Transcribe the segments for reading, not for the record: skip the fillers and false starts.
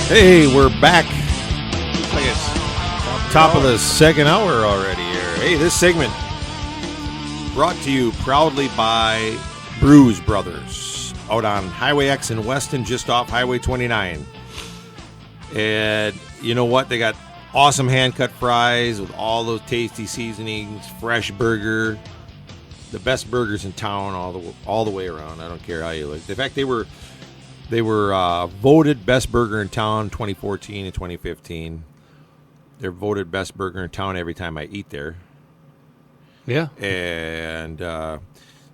Hey, we're back. Looks like it's top of the second hour already here. Hey, this segment brought to you proudly by Brews Brothers out on Highway X in Weston, just off Highway 29. And you know what? They got awesome hand-cut fries with all those tasty seasonings, fresh burger, the best burgers in town all the way around. I don't care how you look. In fact, they were voted best burger in town 2014 and 2015. They're voted best burger in town every time I eat there. Yeah. And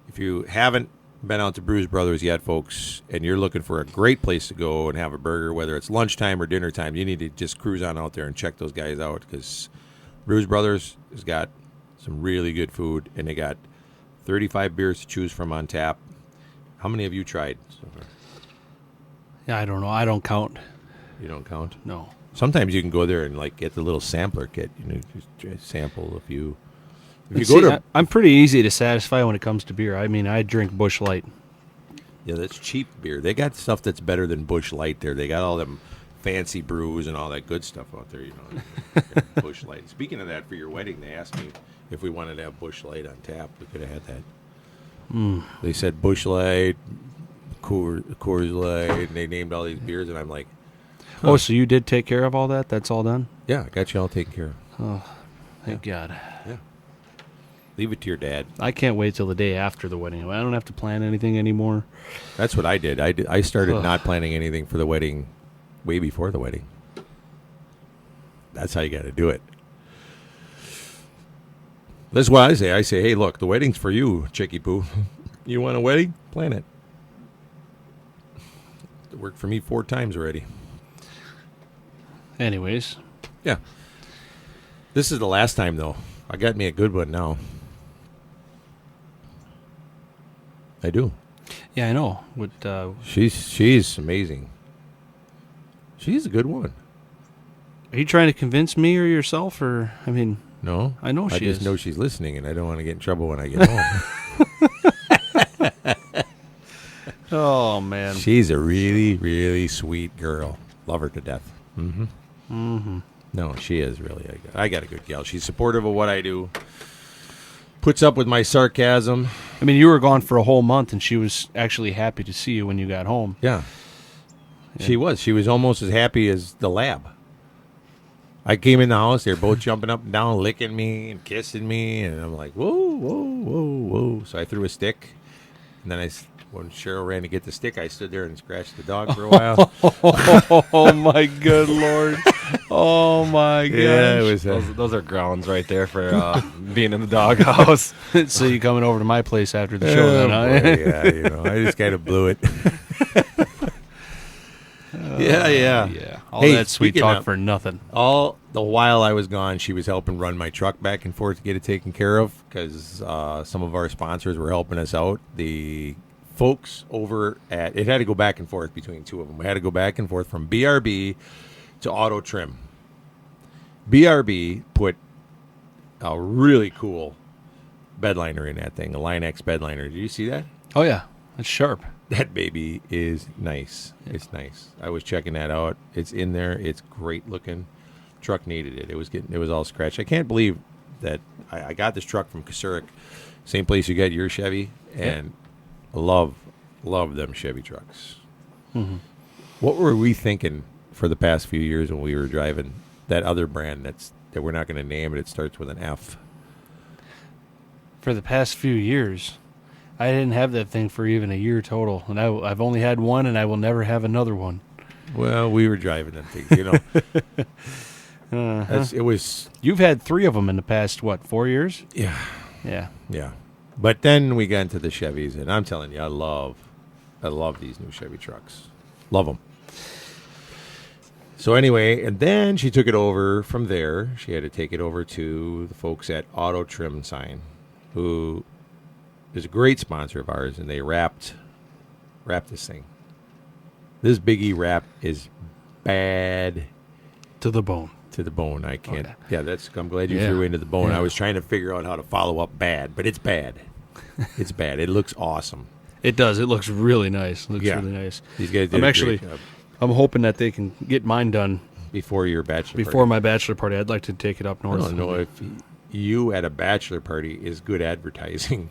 if you haven't been out to Brews Brothers yet, folks, and you're looking for a great place to go and have a burger, whether it's lunchtime or dinner time, you need to just cruise on out there and check those guys out, because Brews Brothers has got some really good food, and they got 35 beers to choose from on tap. How many have you tried so far? Yeah, I don't know. I don't count. You don't count? No. Sometimes you can go there and like get the little sampler kit. You know, just sample a few. I'm pretty easy to satisfy when it comes to beer. I mean, I drink Busch Light. Yeah, that's cheap beer. They got stuff that's better than Busch Light there. They got all them fancy brews and all that good stuff out there, you know. Busch Light. Speaking of that, for your wedding, they asked me if we wanted to have Busch Light on tap. We could have had that. They said Busch Light, Coors Light, and they named all these beers, and I'm like, huh. Oh, so you did take care of all that? That's all done? Yeah, I got you all taken care of. Oh, thank God. Yeah. Leave it to your dad. I can't wait till the day after the wedding. I don't have to plan anything anymore. That's what I did. I started not planning anything for the wedding way before the wedding. That's how you got to do it. That's what I say. I say, hey, look, the wedding's for you, Chicky Poo. You want a wedding? Plan it. It worked for me 4 times already. Anyways. Yeah. This is the last time, though. I got me a good one now. I do. Yeah, I know. She's amazing. She's a good woman. Are you trying to convince me or yourself, or I mean? No, I know she is. I just know she's listening, and I don't want to get in trouble when I get home. Oh man, she's a really, really sweet girl. Love her to death. Mm-hmm. Mm-hmm. No, she is really. I got a good gal. She's supportive of what I do. Puts up with my sarcasm. I mean, you were gone for a whole month, and she was actually happy to see you when you got home. Yeah. She was. She was almost as happy as the lab. I came in the house. They were both jumping up and down, licking me and kissing me. And I'm like, whoa, whoa, whoa, whoa. So I threw a stick. And then when Cheryl ran to get the stick, I stood there and scratched the dog for a while. Oh, my good Lord. Oh, my gosh. Yeah, it was, those are grounds right there for being in the doghouse. So you coming over to my place after the show then, huh? Boy, yeah, you know, I just kind of blew it. Yeah. All that sweet talk for nothing. All the while I was gone, she was helping run my truck back and forth to get it taken care of, because some of our sponsors were helping us out. The folks over at, it had to go back and forth between 2 of them. We had to go back and forth from BRB to Auto Trim. BRB put a really cool bed liner in that thing, a Line X bed liner. Did you see that? Oh, yeah. It's sharp. That baby is nice. Yeah. It's nice. I was checking that out. It's in there. It's great looking. Truck needed it. It was all scratched. I can't believe that I got this truck from Kasurik, same place you got your Chevy, and love them Chevy trucks. Mm-hmm. What were we thinking for the past few years when we were driving that other brand that we're not going to name, but it starts with an F? For the past few years, I didn't have that thing for even a year total, and I've only had one, and I will never have another one. Well, we were driving them things, you know. It was. You've had 3 of them in the past 4 years? Yeah. Yeah. But then we got into the Chevys, and I'm telling you, I love these new Chevy trucks. Love them. So anyway, and then she took it over from there. She had to take it over to the folks at Auto Trim Sign, who is a great sponsor of ours, and they wrapped this thing. This Big E wrap is bad to the bone. To the bone. I can't. Okay. Yeah, I'm glad you threw into the bone. Yeah. I was trying to figure out how to follow up bad, but it's bad. It's bad. It looks awesome. It does. It looks really nice. It looks Yeah. really nice. These guys did a great job. I'm hoping that they can get mine done Before your bachelor before party. my bachelor party. I'd like to take it up I north. don't know if you at a bachelor party is good advertising.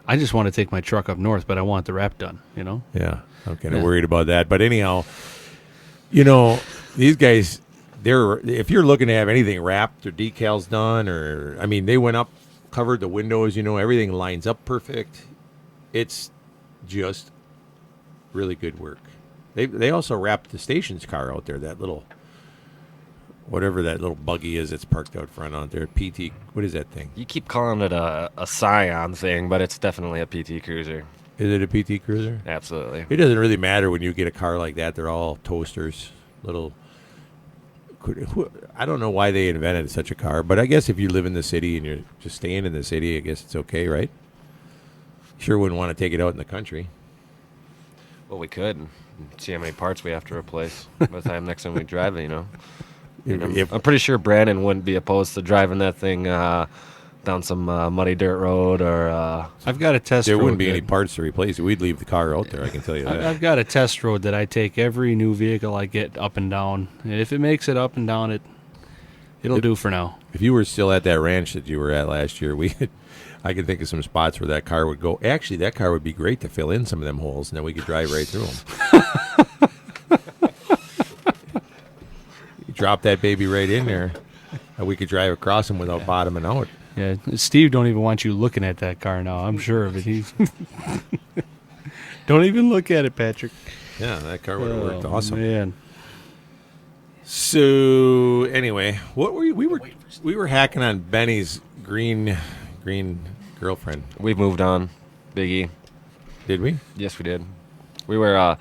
I just want to take my truck up north, but I want the wrap done, you know? Yeah, I'm kind of worried about that. But anyhow, you know, these guys, if you're looking to have anything wrapped or decals done, or, I mean, they went up, covered the windows, you know, everything lines up perfect. It's just really good work. They also wrapped the station's car out there, that little, whatever that little buggy is that's parked out front out there. PT, what is that thing? You keep calling it a Scion thing, but it's definitely a PT Cruiser. Is it a PT Cruiser? Absolutely. It doesn't really matter when you get a car like that. They're all toasters, little. I don't know why they invented such a car, but I guess if you live in the city and you're just staying in the city, I guess it's okay, right? Sure wouldn't want to take it out in the country. Well, we could and see how many parts we have to replace by the time next time we drive it, you know. I'm pretty sure Brandon wouldn't be opposed to driving that thing down some muddy dirt road or... I've got a test There road. wouldn't be any parts to replace it. We'd leave the car out there, I can tell you that. I've got a test road that I take every new vehicle I get up and down. And if it makes it up and down, it'll do for now. If you were still at that ranch that you were at last year, I can think of some spots where that car would go. Actually, that car would be great to fill in some of them holes, and then we could drive right through them. You drop that baby right in there, and we could drive across them without bottoming out. Yeah, Steve don't even want you looking at that car now. I'm sure of it. Don't even look at it, Patrick. Yeah, that car would have worked awesome. Man. So anyway, what were we were hacking on Benny's green girlfriend. We've moved on, Biggie. Did we? Yes, we did. We were...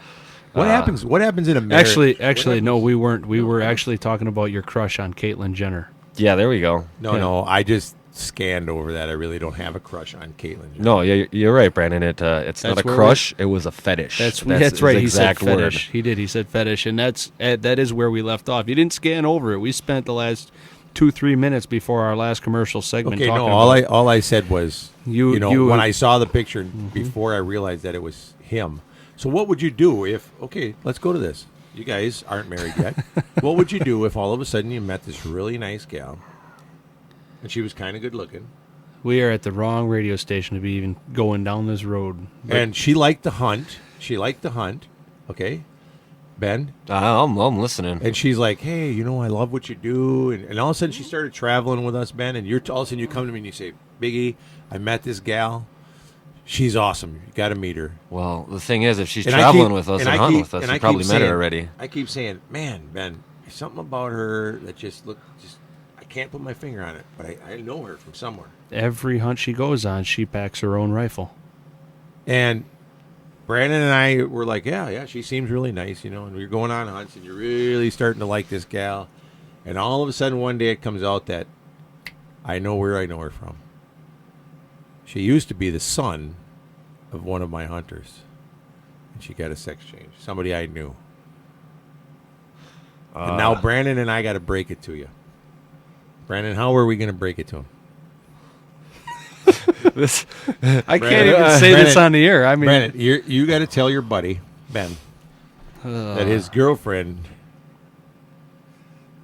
What happens in a marriage? Actually, no, we weren't. We were actually talking about your crush on Caitlyn Jenner. Yeah, there we go. No, I just scanned over that. I really don't have a crush on Caitlyn Jenner. No, you're right, Brandon. It's not a crush. It was a fetish. That's his right. He exact said fetish. He did. He said fetish, and that is where we left off. You didn't scan over it. We spent the last 2-3 minutes before our last commercial segment. Okay, talking no. about All I said was when I saw the picture Mm-hmm. before I realized that it was him. So what would you do if? Okay, let's go to this. You guys aren't married yet. What would you do if all of a sudden you met this really nice gal, and she was kind of good looking, We are at the wrong radio station to be even going down this road. and she liked to hunt? Okay, Ben. I'm listening. And she's like, hey, I love what you do. And all of a sudden she started traveling with us, Ben. And all of a sudden you come to me and you say, Biggie, I met this gal. She's awesome. You got to meet her. Well, the thing is, if she's And traveling with us and hunting with us, and you I probably keep met her saying- already. I keep saying, man, Ben, there's something about her that I can't put my finger on it, but I know her from somewhere. Every hunt she goes on, she packs her own rifle. And Brandon and I were like, yeah, she seems really nice, and we're going on hunts, and you're really starting to like this gal. And all of a sudden, one day it comes out that I know where I know her from. She used to be the son of one of my hunters. And she got a sex change. Somebody I knew. And now Brandon and I got to break it to you. Brandon, how are we going to break it to him? I can't even say this on the air. I mean, Brandon, you got to tell your buddy, Ben, that his girlfriend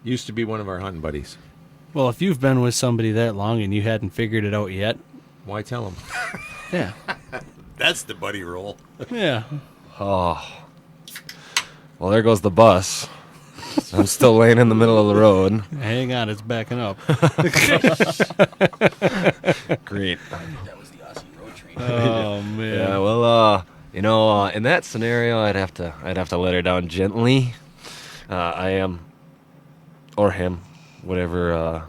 used to be one of our hunting buddies. well, if you've been with somebody that long and you hadn't figured it out yet, Why tell him? yeah, That's the buddy role. yeah. Oh. Well, there goes the bus. I'm still laying in the middle of the road. Hang on, it's backing up. Great. That was the Aussie road train. Oh man. Yeah, well, in that scenario, I'd have to let her down gently. I am, or him, whatever.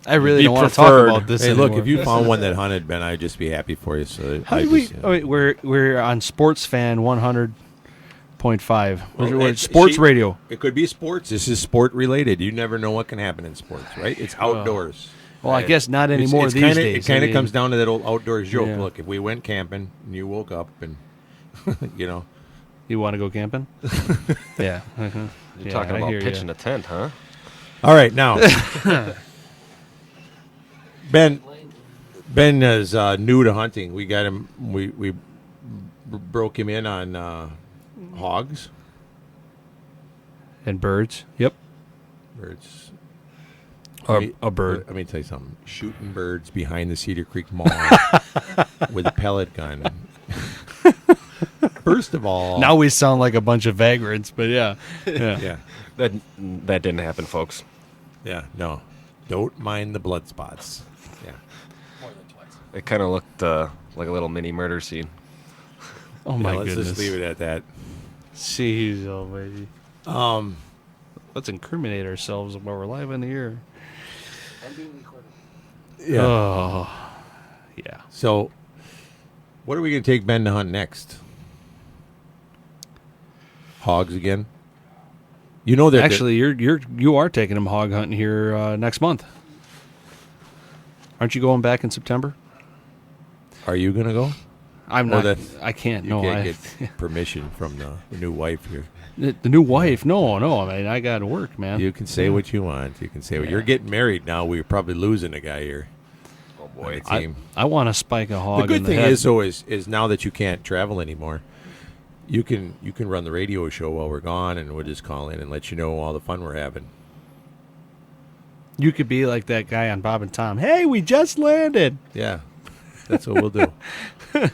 I really Be don't want to preferred. talk about this Hey, anymore. look, if you found one that hunted, Ben, I'd just be happy for you. So How did we? Oh, wait, we're on Sports Fan 100.5. We're sports radio. It could be sports. This is sport related. You never know what can happen in sports, right? It's outdoors. Well, I guess not anymore It's these kinda, days. It kind I of mean, comes down to that old outdoors joke. Yeah. Look, if we went camping and you woke up and, You want to go camping? Yeah. Uh-huh. You're talking about pitching a tent, huh? All right, now. Ben is new to hunting. We got him. We broke him in on hogs and birds. Yep. Birds. A bird. Let me tell you something. Shooting birds behind the Cedar Creek Mall with a pellet gun. First of all, now we sound like a bunch of vagrants, but yeah. That didn't happen, folks. Yeah, no. Don't mind the blood spots. Yeah. More than twice. It kind of looked like a little mini murder scene. Oh my let's goodness. just leave it at that. Jeez, almighty. Let's incriminate ourselves while we're live in the air. I'm being recorded. Yeah. Oh, yeah. So, what are we going to take Ben to hunt next? Hogs again? You know that Actually, you are taking him hog hunting here next month. Aren't you going back in September? Are you going to go? I'm not. I can't. You No, can't get permission from the new wife here. The new wife? No. I mean, I got to work, man. You can say what you want. You can say you're getting married now. We're probably losing a guy here. Oh boy, I want to spike a hog. The good in thing head. is, though, is now that you can't travel anymore, you can run the radio show while we're gone, and we'll just call in and let you know all the fun we're having. You could be like that guy on Bob and Tom. Hey, we just landed. Yeah, that's what we'll do.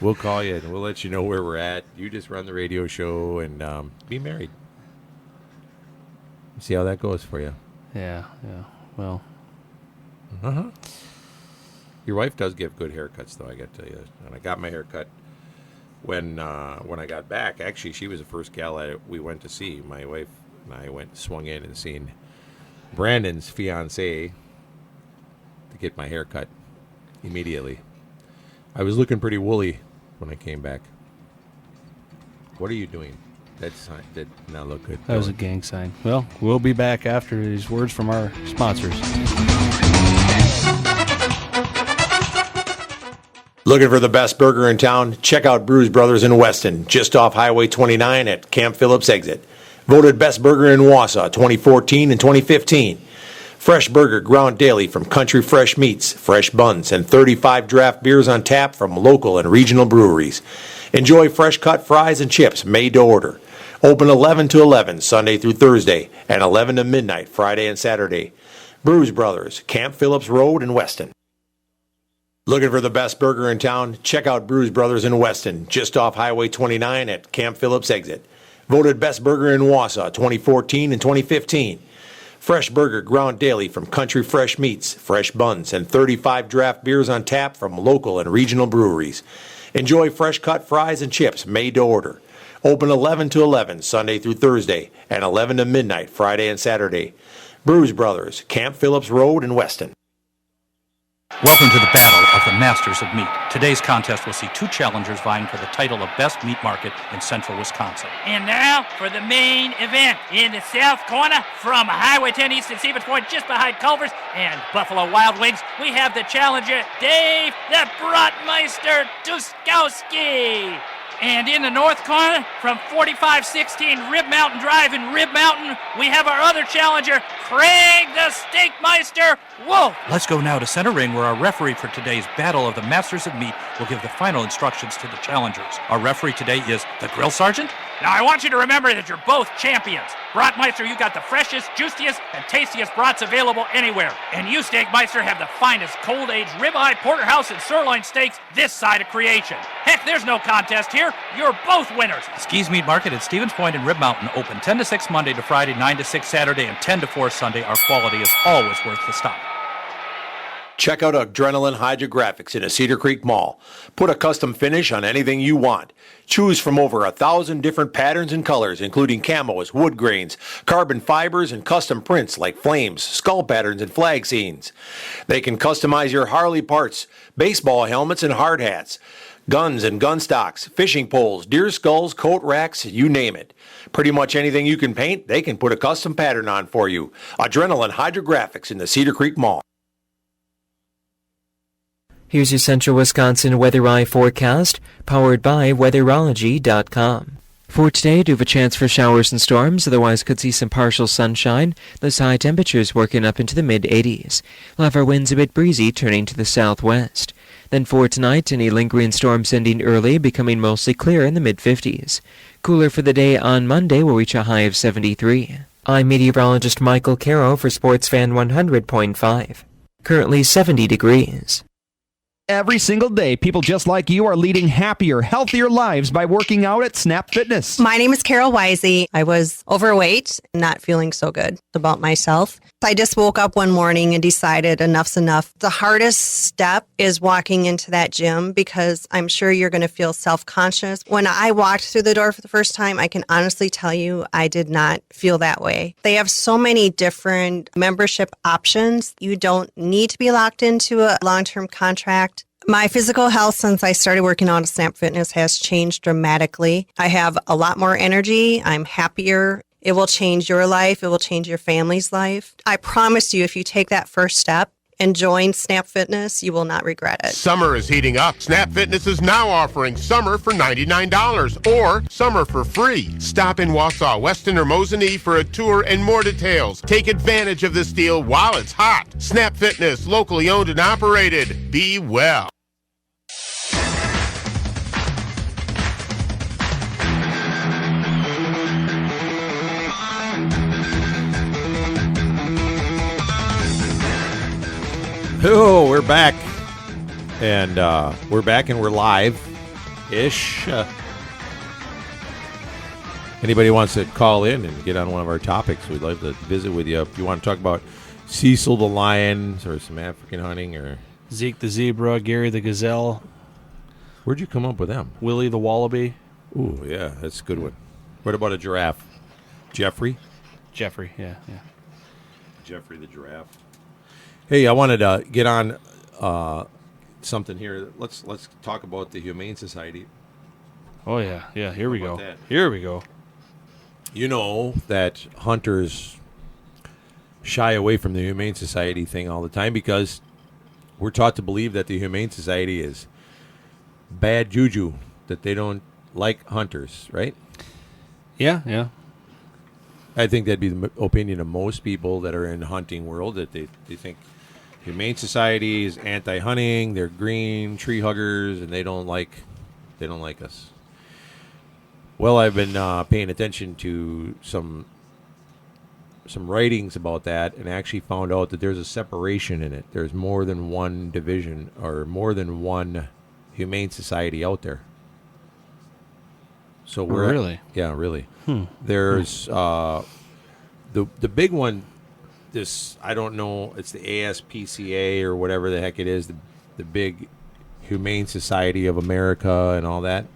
We'll call you and we'll let you know where we're at. You just run the radio show and be married. See how that goes for you. Yeah. Well, Your wife does give good haircuts, though, I got to tell you. And I got my haircut when I got back. Actually, she was the first gal we went to see. My wife and I swung in and seen Brandon's fiancée to get my haircut immediately. I was looking pretty woolly when I came back. What are you doing? That did not look good. that was a gang sign. Well, we'll be back after these words from our sponsors. Looking for the best burger in town? Check out Brews Brothers in Weston, just off Highway 29 at Camp Phillips exit. Voted best burger in Wausau 2014 and 2015. Fresh burger ground daily from country fresh meats, fresh buns, and 35 draft beers on tap from local and regional breweries. Enjoy fresh cut fries and chips made to order. Open 11 to 11 Sunday through Thursday and 11 to midnight Friday and Saturday. Brews Brothers, Camp Phillips Road in Weston. Looking for the best burger in town? Check out Brews Brothers in Weston, just off Highway 29 at Camp Phillips exit. Voted best burger in Wausau 2014 and 2015. Fresh burger ground daily from country fresh meats, fresh buns, and 35 draft beers on tap from local and regional breweries. Enjoy fresh cut fries and chips made to order. Open 11 to 11 Sunday through Thursday and 11 to midnight Friday and Saturday. Brews Brothers, Camp Phillips Road in Weston. Welcome to the Battle of the Masters of Meat. Today's contest will see two challengers vying for the title of Best Meat Market in central Wisconsin. And now for the main event. In the south corner, from Highway 10 East and Stevens Point, just behind Culver's and Buffalo Wild Wings, we have the challenger, Dave the Brotmeister Tuskowski. And in the north corner, from 4516 Rib Mountain Drive in Rib Mountain, we have our other challenger, Craig the Steakmeister Wolf. Let's go now to center ring, where our referee for today's Battle of the Masters of Meat will give the final instructions to the challengers. Our referee today is the Grill Sergeant. Now, I want you to remember that you're both champions. Brotmeister, you got the freshest, juiciest, and tastiest brats available anywhere. And you, Steakmeister, have the finest cold-aged ribeye, porterhouse, and sirloin steaks this side of creation. Heck, there's no contest here. You're both winners. Ski's Meat Market at Stevens Point and Rib Mountain, open 10 to 6 Monday to Friday, 9 to 6 Saturday, and 10 to 4 Sunday. Our quality is always worth the stop. Check out Adrenaline Hydrographics in a Cedar Creek Mall. Put a custom finish on anything you want. Choose from over 1,000 different patterns and colors, including camos, wood grains, carbon fibers, and custom prints like flames, skull patterns, and flag scenes. They can customize your Harley parts, baseball helmets, and hard hats, guns and gun stocks, fishing poles, deer skulls, coat racks, you name it. Pretty much anything you can paint, they can put a custom pattern on for you. Adrenaline Hydrographics in the Cedar Creek Mall. Here's your Central Wisconsin Weather Eye forecast, powered by weatherology.com. For today, do have a chance for showers and storms, otherwise could see some partial sunshine. Those high temperatures working up into the mid-80s. We'll have our winds a bit breezy, turning to the southwest. Then for tonight, any lingering storms ending early, becoming mostly clear in the mid-50s. Cooler for the day on Monday will reach a high of 73. I'm meteorologist Michael Caro for SportsFan 100.5. Currently 70 degrees. Every single day, people just like you are leading happier, healthier lives by working out at Snap Fitness. My name is Carol Wisey. I was overweight and not feeling so good about myself. I just woke up one morning and decided enough's enough. The hardest step is walking into that gym because I'm sure you're going to feel self-conscious. When I walked through the door for the first time, I can honestly tell you I did not feel that way. They have so many different membership options. You don't need to be locked into a long-term contract. My physical health since I started working out at Snap Fitness has changed dramatically. I have a lot more energy. I'm happier. It will change your life. It will change your family's life. I promise you, if you take that first step and join Snap Fitness, you will not regret it. Summer is heating up. Snap Fitness is now offering summer for $99 or summer for free. Stop in Wausau, Weston, or Mosinee for a tour and more details. Take advantage of this deal while it's hot. Snap Fitness, locally owned and operated. Be well. Oh, we're back. And we're live-ish. Anybody wants to call in and get on one of our topics, we'd love to visit with you. If you want to talk about Cecil the lion or some African hunting or Zeke the zebra, Gary the gazelle. Where'd you come up with them? Willie the wallaby. Ooh, yeah, that's a good one. What about a giraffe? Jeffrey, yeah. Jeffrey the giraffe. Hey, I wanted to get on something here. Let's talk about the Humane Society. Oh, yeah. Here we go. That? Here we go. You know that hunters shy away from the Humane Society thing all the time because we're taught to believe that the Humane Society is bad juju, that they don't like hunters, right? Yeah. I think that'd be the opinion of most people that are in the hunting world, that they think Humane Society is anti-hunting, they're green, tree huggers, and they don't like us. Well, I've been paying attention to some writings about that and actually found out that there's a separation in it. There's more than one division or more than one Humane Society out there. So we're really? Yeah, really. There's the big one. This, I don't know, it's the ASPCA or whatever the heck it is, the big Humane Society of America and all that.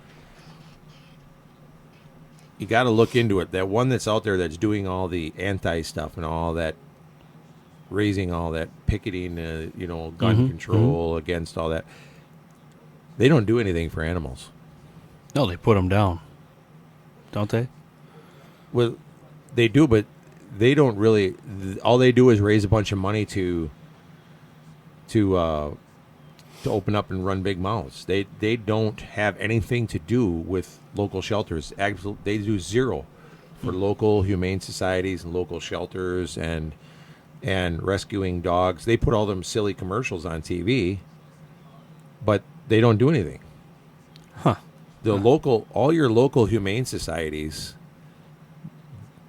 You got to look into it. That one that's out there that's doing all the anti-stuff and all that, raising all that, picketing, gun control against all that. They don't do anything for animals. No, they put them down, don't they? Well, they do, but they don't really. All they do is raise a bunch of money to open up and run big mouths. They don't have anything to do with local shelters. They do zero for local humane societies and local shelters and rescuing dogs. They put all them silly commercials on TV, but they don't do anything. Huh. All your local humane societies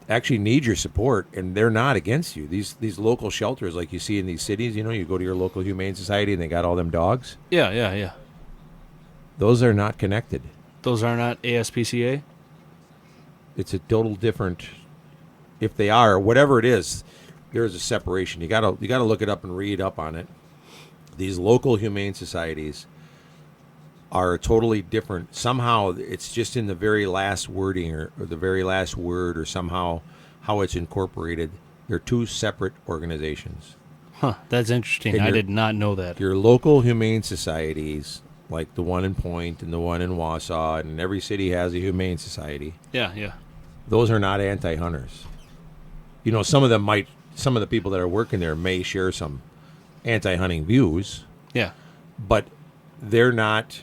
actually need your support, and they're not against you. These local shelters, like you see in these cities, you go to your local humane society and they got all them dogs. Yeah. Those are not connected. Those are not ASPCA? It's a total different. If they are, whatever it is, there is a separation. You gotta look it up and read up on it. These local humane societies are totally different. Somehow it's just in the very last wording or the very last word, or somehow how it's incorporated. They're two separate organizations. Huh, that's interesting. I did not know that. Your local humane societies, like the one in Point and the one in Wausau, and every city has a humane society. Yeah. Those are not anti-hunters. Some of the people that are working there may share some anti-hunting views. Yeah. But they're not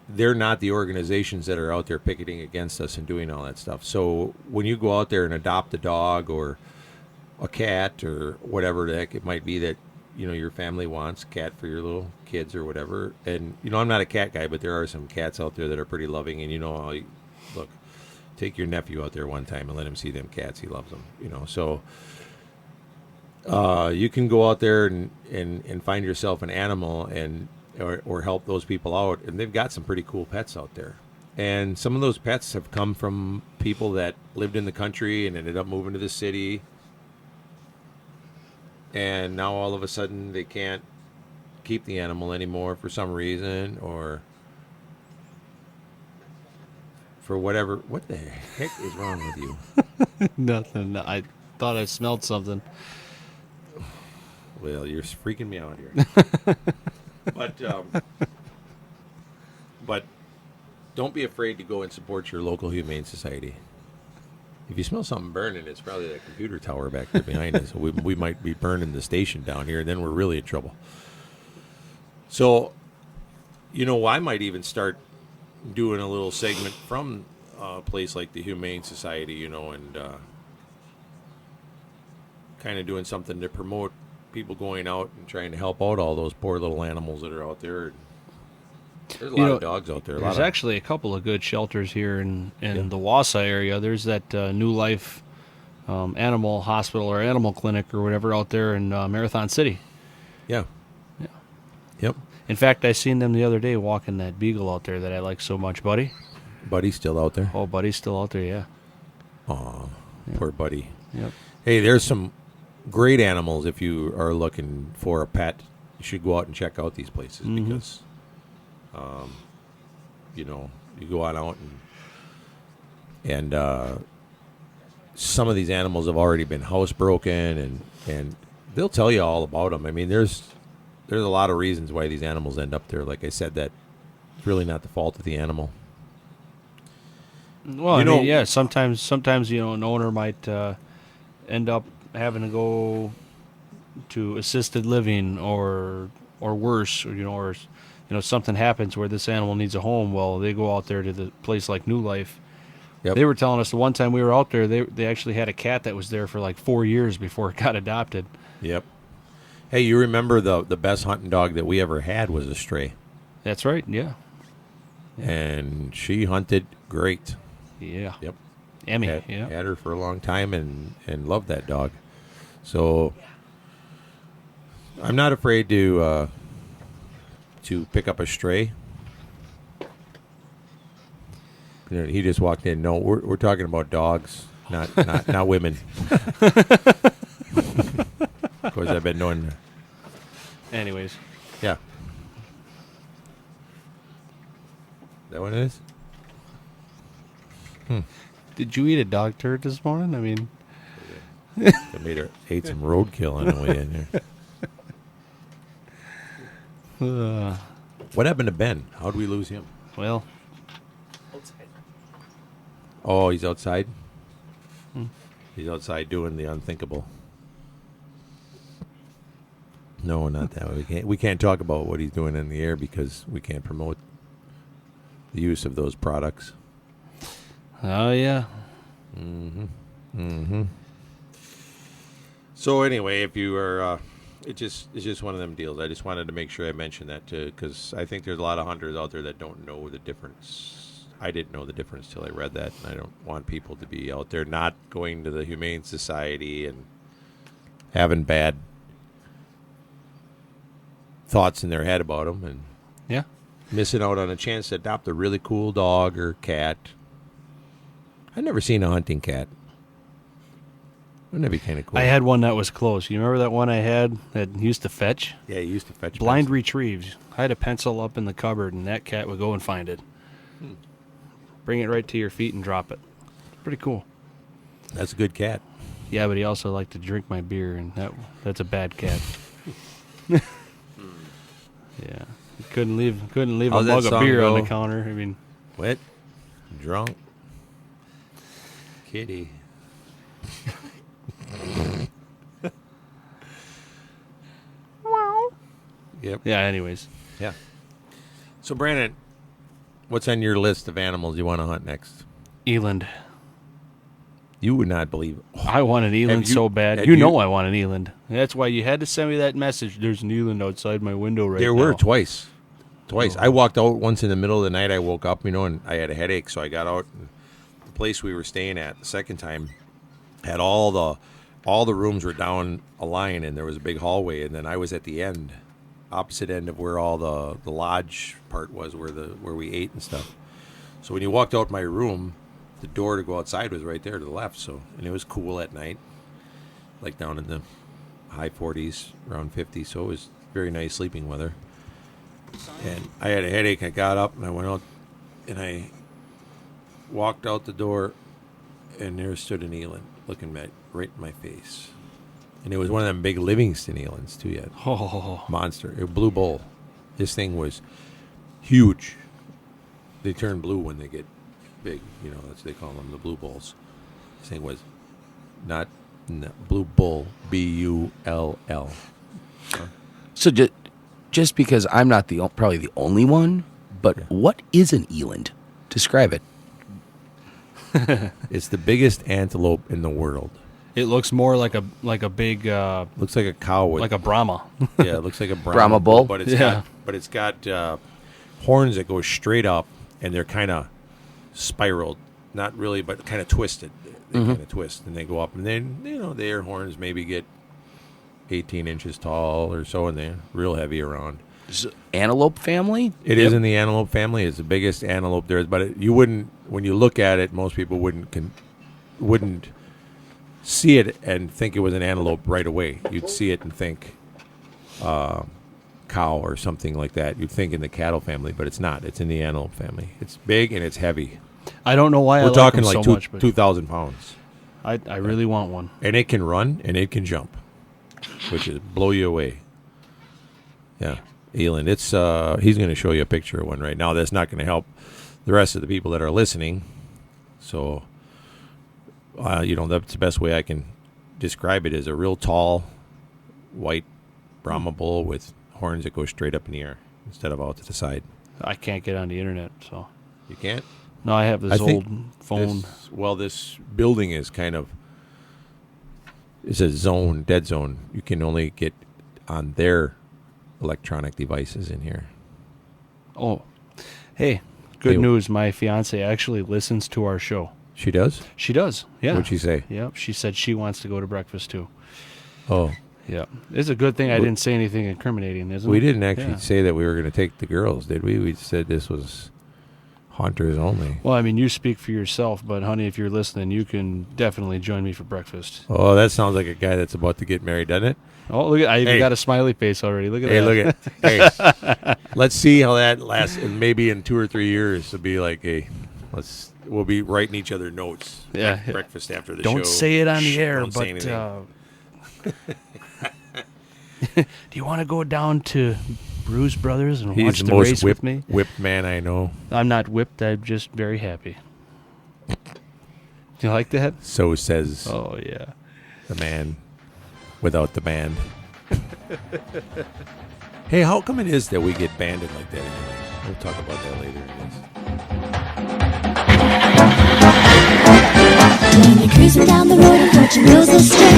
they're not the organizations that are out there picketing against us and doing all that stuff. So when you go out there and adopt a dog or a cat or whatever the heck it might be that, your family wants, cat for your little kids or whatever. And, I'm not a cat guy, but there are some cats out there that are pretty loving. And, look, take your nephew out there one time and let him see them cats. He loves them, So you can go out there and find yourself an animal or help those people out. And they've got some pretty cool pets out there. And some of those pets have come from people that lived in the country and ended up moving to the city. And now all of a sudden they can't keep the animal anymore for some reason or for whatever. What the heck is wrong with you? Nothing. I thought I smelled something. Well, you're freaking me out here. But don't be afraid to go and support your local humane society. If you smell something burning, it's probably that computer tower back there behind us. We might be burning the station down here, and then we're really in trouble. So, I might even start doing a little segment from a place like the Humane Society, and kind of doing something to promote people going out and trying to help out all those poor little animals that are out there. There's a lot of dogs out there. There's actually a couple of good shelters here in the Wausau area. There's that New Life Animal Hospital or Animal Clinic or whatever out there in Marathon City. Yeah. Yep. In fact, I seen them the other day walking that beagle out there that I like so much, Buddy. Buddy's still out there? Oh, Buddy's still out there, yeah. Aw, poor Buddy. Yep. Hey, there's some great animals if you are looking for a pet. You should go out and check out these places because... you go on out and some of these animals have already been housebroken and they'll tell you all about them. I mean, there's a lot of reasons why these animals end up there. Like I said, that it's really not the fault of the animal. Well, sometimes an owner might end up having to go to assisted living or worse, or something happens where this animal needs a home. Well, they go out there to the place like New Life. Yep. They were telling us the one time we were out there, they actually had a cat that was there for like 4 years before it got adopted. Yep. Hey, you remember the best hunting dog that we ever had was a stray. That's right, yeah. And she hunted great. Yeah. Yep. Emmy, had her for a long time and loved that dog. So I'm not afraid to pick up a stray. He just walked in. No, we're talking about dogs, not women. Of course, I've been knowing. Anyways. Yeah. That what it is? Did you eat a dog turd this morning? I mean, I ate some roadkill on the way in here. What happened to Ben? How'd we lose him? Well, Outside. Oh, he's outside? He's outside doing the unthinkable. No, not that way. We can't talk about what he's doing in the air because we can't promote the use of those products. Oh, yeah. So anyway, if you are, it's just one of them deals. I just wanted to make sure I mentioned that too, because I think there's a lot of hunters out there that don't know the difference. I didn't know the difference till I read that, and I don't want people to be out there not going to the Humane Society and having bad thoughts in their head about them, and missing out on a chance to adopt a really cool dog or cat. I've never seen a hunting cat. Wouldn't that be kind of cool? I had one that was close. You remember that one I had that used to fetch? Yeah, he used to fetch. Blind pencil. retrieves. I had a pencil up in the cupboard, and that cat would go and find it. Bring it right to your feet and drop it. Pretty cool. That's a good cat. Yeah, but he also liked to drink my beer, and that's a bad cat. Yeah, he couldn't leave How's a that mug of song beer go? on the counter. I mean, Wet, drunk, kitty. Yep. yeah. Anyways, Yeah. So Brandon, What's on your list of animals you want to hunt next? Eland. You would not believe it. I want an eland so bad. You know I want an eland. That's why you had to send me that message. There's an eland outside my window right now. There were twice. I walked out once in the middle of the night. I woke up, and I had a headache, so I got out. And the place we were staying at the second time had all the rooms were down a line, and there was a big hallway, and then I was at the end, opposite end of where all the lodge part was, where we ate and stuff. So when you walked out my room, the door to go outside was right there to the left. So, and it was cool at night, like down in the high 40s, around 50. So it was very nice sleeping weather. And I had a headache. I got up and I went out and I walked out the door, and there stood an eland looking right in my face. And it was one of them big Livingston elands too. Yet monster, a blue bull. This thing was huge. They turn blue when they get big. That's they call them the blue bulls. This thing was not blue bull, B-U-L-L. So just because I'm not probably the only one, but what is an eland? Describe it. It's the biggest antelope in the world. It looks more like a big. Looks like a cow like a Brahma. Yeah, it looks like a Brahma bull. But it's got horns that go straight up, and they're kind of spiraled. Not really, but kind of twisted. They kind of twist, and they go up, and then their horns maybe get 18 inches tall or so, and they're real heavy around. Antelope family? It is in the antelope family. It's the biggest antelope there is, but you wouldn't, when you look at it, most people wouldn't see it and think it was an antelope right away. You'd see it and think cow or something like that. You'd think in the cattle family, but it's not. It's in the antelope family. It's big and it's heavy. I don't know why we're I talking like like so much, but 2,000 pounds. I really want one. And it can run and it can jump, which is blow you away. Yeah, eland. It's he's going to show you a picture of one right now. That's not going to help the rest of the people that are listening. So, that's the best way I can describe it, is a real tall, white Brahma bull with horns that go straight up in the air instead of out to the side. I can't get on the internet, so. You can't? No, I have this old phone. This building is it's a dead zone. You can only get on their electronic devices in here. Oh, hey, good news. My fiance actually listens to our show. She does? She does, yeah. What'd she say? Yep, she said she wants to go to breakfast, too. Oh. Yeah. It's a good thing I didn't say anything incriminating, isn't it? We didn't actually say that we were going to take the girls, did we? We said this was hunters only. Well, I mean, you speak for yourself, but, honey, if you're listening, you can definitely join me for breakfast. Oh, that sounds like a guy that's about to get married, doesn't it? Oh, look at I even got a smiley face already. Look at that. Look at let's see how that lasts. And maybe in 2 or 3 years, it'll be like, we'll be writing each other notes. Yeah. Breakfast after the show. Don't say it on the air, don't say do you want to go down to Bruce Brothers and watch the most race with me? Whipped man I know. I'm not whipped. I'm just very happy. Do you like that? So says the man without the band. Hey, how come it is that we get banded like that anyway? We'll talk about that later, I guess. When you're cruising down the road and watching goes astray,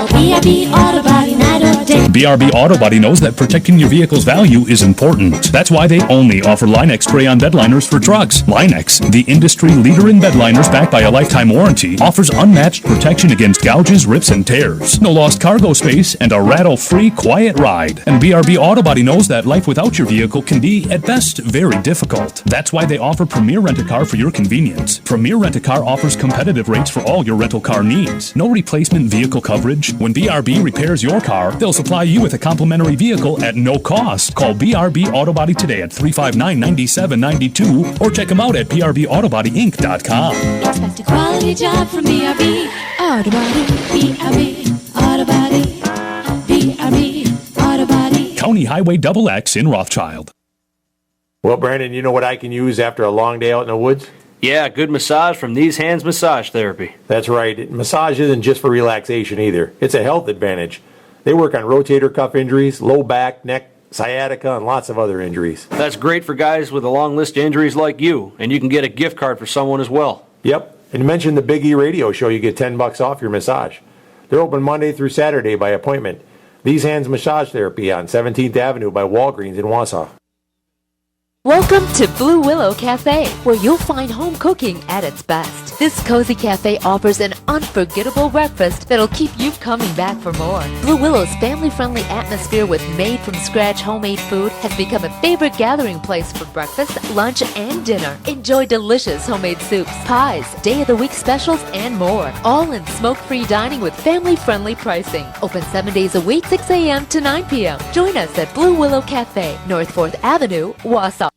BRB Auto Body night or day. BRB Auto Body knows that protecting your vehicle's value is important. That's why they only offer Line-X spray-on bed liners for trucks. Line-X, the industry leader in bed liners backed by a lifetime warranty, offers unmatched protection against gouges, rips, and tears. No lost cargo space and a rattle-free, quiet ride. And BRB Auto Body knows that life without your vehicle can be, at best, very difficult. That's why they offer Premier Rent-A-Car for your convenience. Premier Rent-A-Car offers competitive rates for all your rental car needs. No replacement vehicle coverage. When BRB repairs your car, they'll supply you with a complimentary vehicle at no cost. Call BRB Auto Body today at 359-9792 or check them out at brbautobodyinc.com. Expect a quality job from BRB Auto Body. BRB Auto Body. BRB Auto Body. County Highway XX in Rothschild. Well, Brandon, you know what I can use after a long day out in the woods? Yeah, good massage from These Hands Massage Therapy. That's right. Massage isn't just for relaxation either. It's a health advantage. They work on rotator cuff injuries, low back, neck, sciatica, and lots of other injuries. That's great for guys with a long list of injuries like you, and you can get a gift card for someone as well. Yep, and mention the BE Radio Show, you get $10 off your massage. They're open Monday through Saturday by appointment. These Hands Massage Therapy on 17th Avenue by Walgreens in Wausau. Welcome to Blue Willow Cafe, where you'll find home cooking at its best. This cozy cafe offers an unforgettable breakfast that'll keep you coming back for more. Blue Willow's family-friendly atmosphere with made-from-scratch homemade food has become a favorite gathering place for breakfast, lunch, and dinner. Enjoy delicious homemade soups, pies, day-of-the-week specials, and more. All in smoke-free dining with family-friendly pricing. Open 7 days a week, 6 a.m. to 9 p.m. Join us at Blue Willow Cafe, North 4th Avenue, Wausau.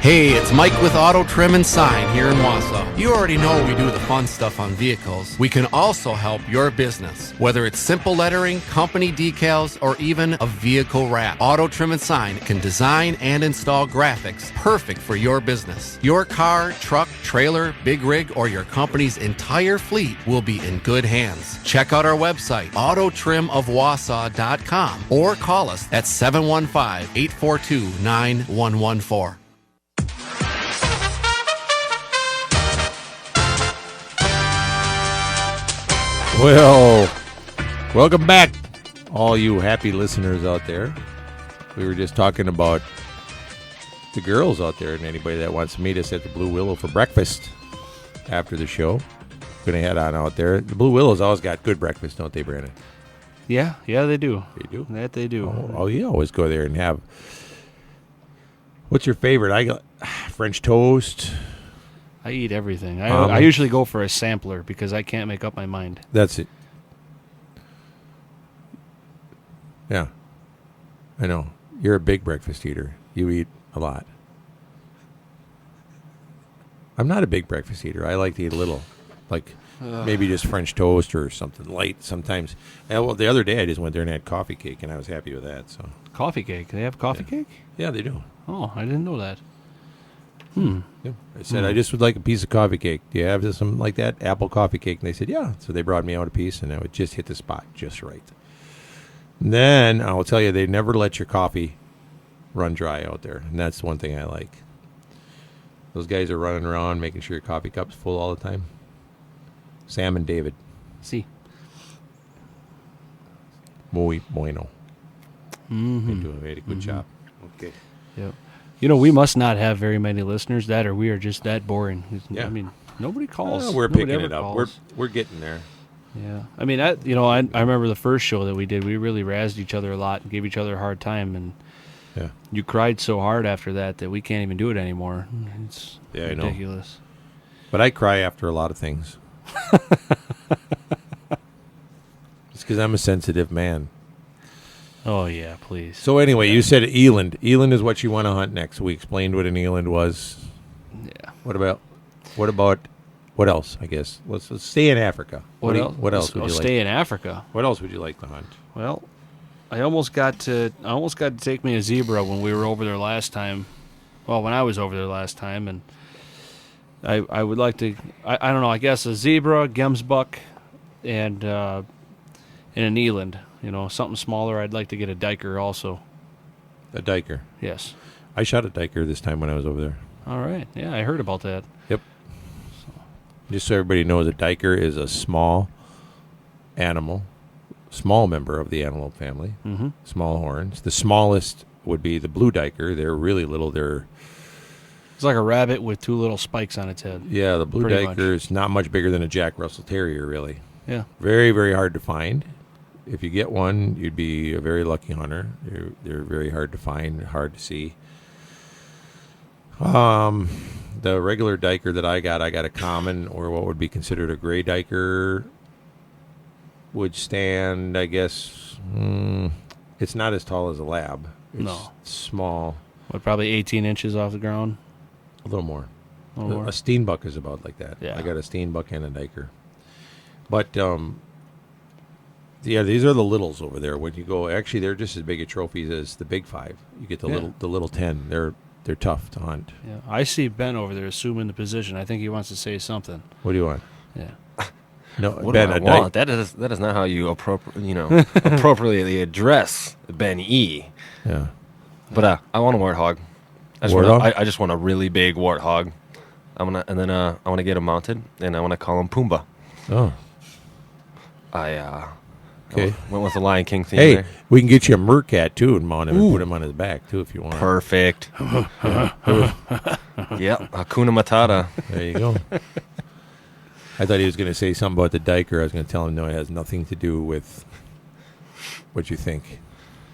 Hey, it's Mike with Auto Trim and Sign here in Wausau. You already know we do the fun stuff on vehicles. We can also help your business, whether it's simple lettering, company decals, or even a vehicle wrap. Auto Trim and Sign can design and install graphics perfect for your business. Your car, truck, trailer, big rig, or your company's entire fleet will be in good hands. Check out our website, autotrimofwausau.com, or call us at 715-842-9114. Well, welcome back, all you happy listeners out there. We were just talking about the girls out there and anybody that wants to meet us at the Blue Willow for breakfast after the show. Going to head on out there. The Blue Willow's always got good breakfast, don't they, Brandon? Yeah, they do. They do? That they do. Oh, you always go there and have... What's your favorite? I got French toast. I eat everything. I usually go for a sampler because I can't make up my mind. That's it. Yeah. I know. You're a big breakfast eater. You eat a lot. I'm not a big breakfast eater. I like to eat a little. Like maybe just French toast or something light sometimes. Well, the other day I just went there and had coffee cake, and I was happy with that. So coffee cake? They have coffee cake? Yeah, they do. Oh, I didn't know that. Yeah. I said, I just would like a piece of coffee cake. Do you have something like that? Apple coffee cake? And they said, yeah. So they brought me out a piece, and I would just hit the spot just right. And then, I'll tell you, they never let your coffee run dry out there. And that's one thing I like. Those guys are running around making sure your coffee cup's full all the time. Sam and David. Si. Muy bueno. Mm-hmm. They do a very good job. Okay. Yep. You know, we must not have very many listeners that, or we are just that boring. Yeah. I mean, nobody calls. We're Nobody picking ever it up. calls. We're getting there. Yeah. I mean, I remember the first show that we did. We really razzed each other a lot and gave each other a hard time. And you cried so hard after that we can't even do it anymore. It's ridiculous. I know. But I cry after a lot of things. It's because I'm a sensitive man. Oh, yeah, please. So anyway, you said eland. Eland is what you want to hunt next. We explained what an eland was. Yeah. What else, I guess? Let's stay in Africa. What else would you like? Stay in Africa. What else would you like to hunt? Well, I almost got to take me a zebra when we were over there last time. Well, when I was over there last time, and I would like to, I don't know, I guess a zebra, gemsbuck, and an eland. You know, something smaller. I'd like to get a diker also. A diker? Yes. I shot a diker this time when I was over there. All right. Yeah, I heard about that. Yep. Just so everybody knows, a diker is a small animal, small member of the antelope family, small horns. The smallest would be the blue diker. They're really little. It's like a rabbit with two little spikes on its head. Yeah, the blue Pretty diker is not much bigger than a Jack Russell Terrier, really. Yeah. Very, very hard to find. If you get one, you'd be a very lucky hunter. They're very hard to find, hard to see. The regular diker that I got a common, or what would be considered a gray diker, would stand, I guess, it's not as tall as a lab. It's small. What, probably 18 inches off the ground? A little more. A steenbuck is about like that. Yeah. I got a steenbuck and a diker. But, yeah, these are the littles over there. When you go, actually, they're just as big a trophies as the big 5. You get the little 10. They're tough to hunt. Yeah, I see Ben over there assuming the position. I think he wants to say something. What do you want? Yeah. No, What Ben, do I a want? That is not how you appropriately address Ben E. Yeah. But I want a warthog. I just want a really big warthog. I want to get him mounted, and I want to call him Pumbaa. Oh. Okay. Went with the Lion King theme. Hey, there. we can get you a mercat too and mount him and put him on his back too if you want. Perfect. Yep, Hakuna Matata. There you go. I thought he was going to say something about the diker. I was going to tell him no, it has nothing to do with what you think.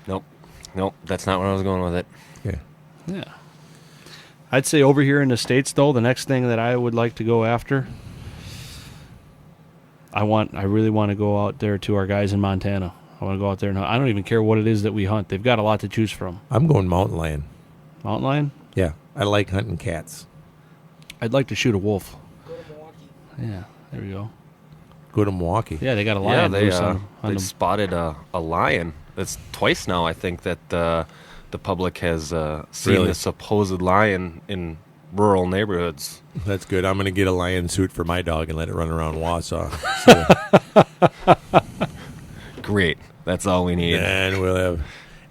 Nope, that's not where I was going with it. Yeah. Yeah. I'd say over here in the States, though, the nenext thing that I would like to go after, I really want to go out there to our guys in Montana. I want to go out there and hunt. I don't even care what it is that we hunt. They've got a lot to choose from. I'm going mountain lion. Mountain lion? Yeah, I like hunting cats. I'd like to shoot a wolf. Yeah, there we go. Go to Milwaukee. Yeah, they got a lion. Yeah, they spotted a lion. That's twice now, I think, that the public has seen the supposed lion in rural neighborhoods. That's good. I'm going to get a lion suit for my dog and let it run around Wausau. Great. That's all we need.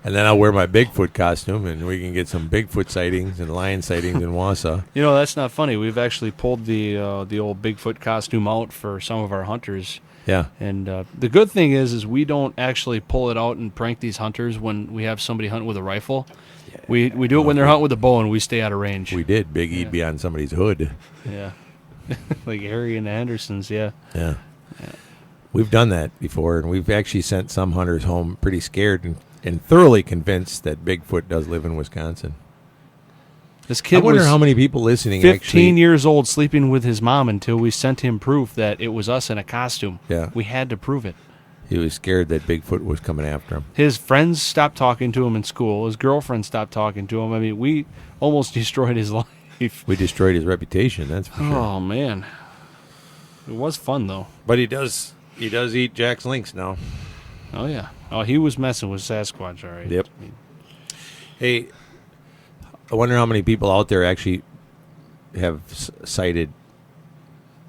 And then I'll wear my Bigfoot costume, and we can get some Bigfoot sightings and lion sightings in Wausau. You know, that's not funny. We've actually pulled the old Bigfoot costume out for some of our hunters. Yeah. And the good thing is we don't actually pull it out and prank these hunters when we have somebody hunt with a rifle. Yeah. We do it when they're hunting with a bow, and we stay out of range. We did. Big E'd be on somebody's hood. Yeah. Like Harry and the Hendersons, yeah. Yeah. We've done that before, and we've actually sent some hunters home pretty scared and thoroughly convinced that Bigfoot does live in Wisconsin. This kid I wonder was how many people listening 15 years old sleeping with his mom until we sent him proof that it was us in a costume. Yeah. We had to prove it. He was scared that Bigfoot was coming after him. His friends stopped talking to him in school. His girlfriend stopped talking to him. I mean, we almost destroyed his life. We destroyed his reputation, that's for sure. Oh, man. It was fun, though. But he does eat Jack's Lynx now. Oh, yeah. Oh, he was messing with Sasquatch, all right. Yep. Hey, I wonder how many people out there actually have sighted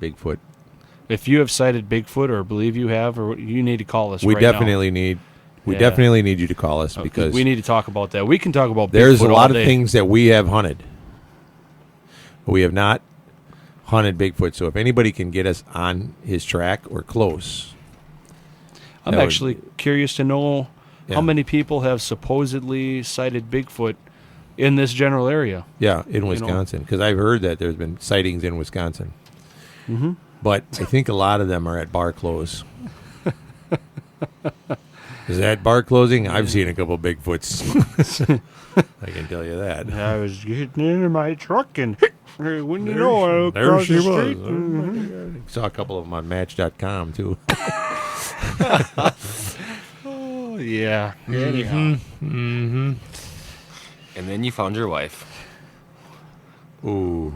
Bigfoot. If you have sighted Bigfoot or believe you have, or you need to call us. We right definitely now. need. We definitely need you to call us because we need to talk about that. We can talk about Bigfoot there's a lot all day. of things that we have hunted. We have not hunted Bigfoot, so if anybody can get us on his track or close. I'm actually curious to know how many people have supposedly sighted Bigfoot in this general area. Yeah, in Wisconsin, because I've heard that there's been sightings in Wisconsin. Mm-hmm. But I think a lot of them are at bar close. Is that bar closing? I've seen a couple Bigfoots. I can tell you that. I was getting into my truck and when you know I looked there across she the was. street. Mm-hmm. Saw a couple of them on Match.com too. Oh yeah. Mm-hmm. Mm-hmm. And then you found your wife. Ooh,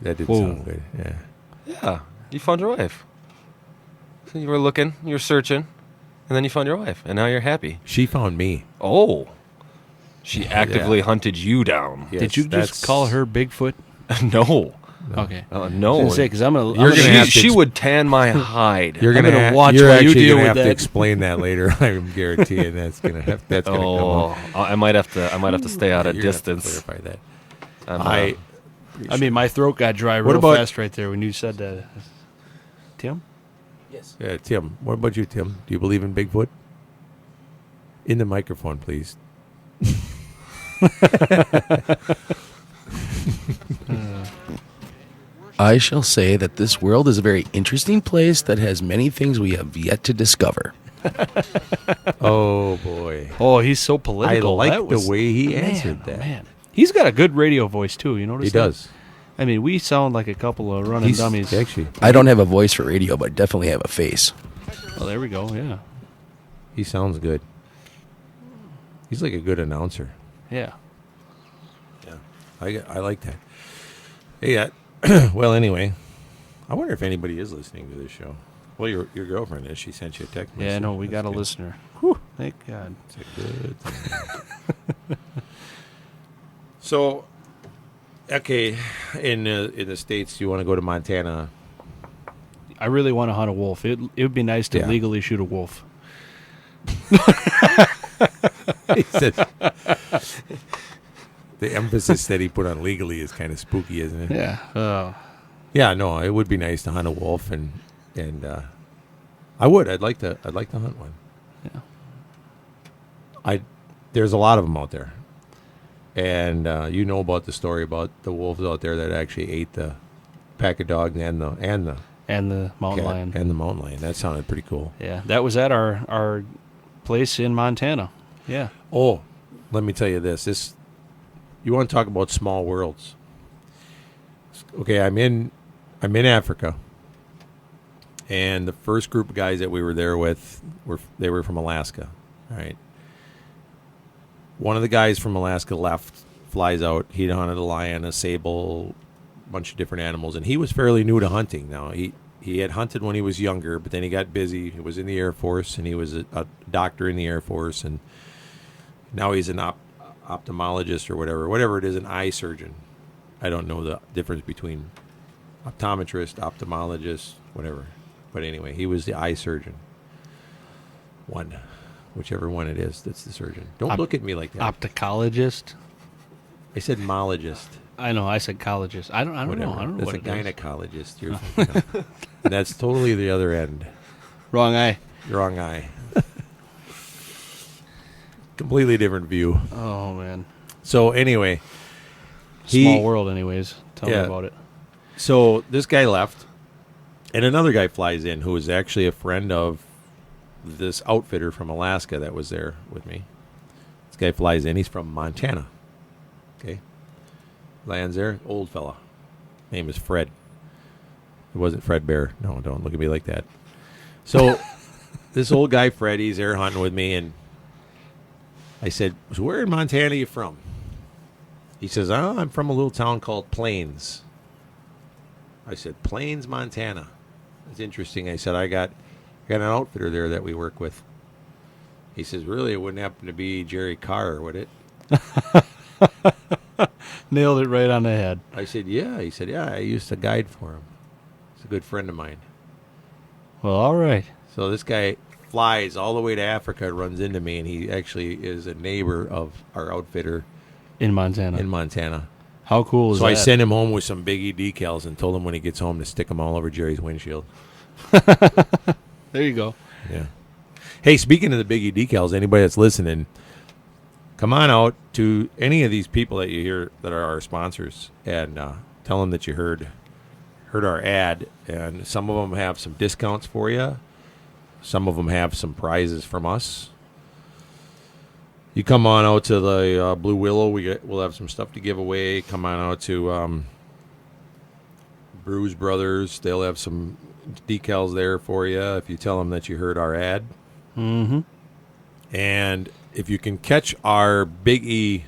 that did sound good. Yeah. Yeah, you found your wife. So you were looking, you were searching, and then you found your wife, and now you're happy. She found me. Oh. She actively hunted you down. Yes, Did you just call her Bigfoot? No. Okay. No. I was gonna say, 'cause I'm gonna. You're gonna have she would tan my hide. You're gonna watch you're while you actually deal gonna with have to that. explain that later. I'm guaranteeing that's gonna come up. I might have to stay out of You're gonna have to distance. clarify that. I mean, my throat got dry What real about- fast right there when you said that. Tim? Yes. Yeah, Tim. What about you, Tim? Do you believe in Bigfoot? In the microphone, please. I shall say that this world is a very interesting place that has many things we have yet to discover. Oh boy! Oh, he's so political. I That like the was- way he man, answered oh, that. Man, he's got a good radio voice too. You notice? He that? does. I mean, we sound like a couple of running dummies. Actually, I don't have a voice for radio, but definitely have a face. Well, there we go. Yeah. he sounds good. He's like a good announcer. Yeah. Yeah, I like that. Hey, well, anyway, I wonder if anybody is listening to this show. Well, your girlfriend is. She sent you a text message. Yeah, no, we got a listener. Whew, thank God. It's a good thing. So, okay, in the States, you want to go to Montana. I really want to hunt a wolf. It would be nice to legally shoot a wolf. He said, the emphasis that he put on legally is kind of spooky, isn't it? Yeah. Yeah, no, it would be nice to hunt a wolf, and I would. I'd like to hunt one. Yeah. There's a lot of them out there, and you know about the story about the wolves out there that actually ate the pack of dogs and the mountain lion. And the mountain lion. That sounded pretty cool. Yeah, that was at our place in Montana. Yeah. Oh, let me tell you this. You want to talk about small worlds? Okay, I'm in Africa, and the first group of guys that we were there with were from Alaska. All right. One of the guys from Alaska flies out. He'd hunted a lion, a sable, a bunch of different animals, and he was fairly new to hunting. Now he had hunted when he was younger, but then he got busy. He was in the Air Force, and he was a doctor in the Air Force, and now he's an ophthalmologist or whatever it is, an eye surgeon. I don't know the difference between optometrist, ophthalmologist, whatever. But anyway, he was the eye surgeon. Whichever one it is, that's the surgeon. Don't look at me like that. Optocologist? I said mologist. I know, I said collegist. I don't know. I don't know that's what a it is. gynecologist. You're thinking of. And that's totally the other end. Wrong eye. Wrong eye. Completely different view. Oh, man. So anyway. Small world anyways. Tell me about it. So this guy left, and another guy flies in who is actually a friend of this outfitter from Alaska that was there with me. This guy flies in. He's from Montana. Okay. Lands there. Old fella. Name is Fred. It wasn't Fred Bear. No, don't look at me like that. So this old guy, Fred, he's there hunting with me, and I said, so where in Montana are you from? He says, I'm from a little town called Plains. I said, Plains, Montana. That's interesting. I said, I got an outfitter there that we work with. He says, really? It wouldn't happen to be Jerry Carr, would it? Nailed it right on the head. I said, yeah. He said, yeah, I used to guide for him. He's a good friend of mine. Well, all right. So this guy flies all the way to Africa, runs into me, and he actually is a neighbor of our outfitter. In Montana. How cool is that? So I sent him home with some Big E decals and told him when he gets home to stick them all over Jerry's windshield. There you go. Yeah. Hey, speaking of the Big E decals, anybody that's listening, come on out to any of these people that you hear that are our sponsors and tell them that you heard our ad. And some of them have some discounts for you. Some of them have some prizes from us. You come on out to the Blue Willow. We'll have some stuff to give away. Come on out to Bruise Brothers. They'll have some decals there for you if you tell them that you heard our ad. Mm-hmm. And if you can catch our Big E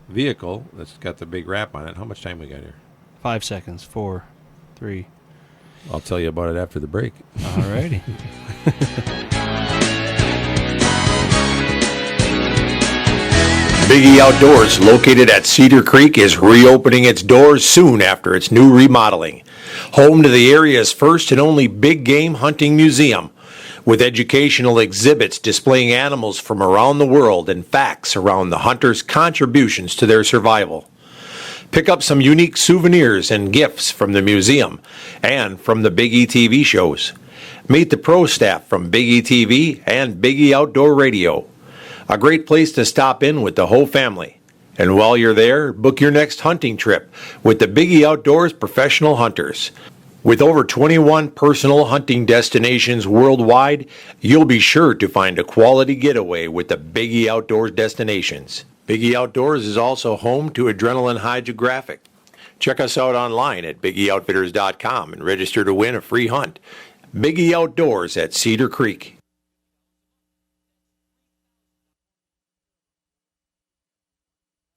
vehicle that's got the big wrap on it, how much time we got here? 5 seconds. 4, 3. I'll tell you about it after the break. All righty. Big E Outdoors, located at Cedar Creek, is reopening its doors soon after its new remodeling. Home to the area's first and only big game hunting museum, with educational exhibits displaying animals from around the world and facts around the hunters' contributions to their survival. Pick up some unique souvenirs and gifts from the museum and from the Big E TV shows. Meet the pro staff from Big E TV and Big E Outdoor Radio. A great place to stop in with the whole family. And while you're there, book your next hunting trip with the Big E Outdoors Professional Hunters. With over 21 personal hunting destinations worldwide, you'll be sure to find a quality getaway with the Big E Outdoors destinations. Big E Outdoors is also home to Adrenaline Hydrographic. Check us out online at BigEOutfitters.com and register to win a free hunt. Big E Outdoors at Cedar Creek.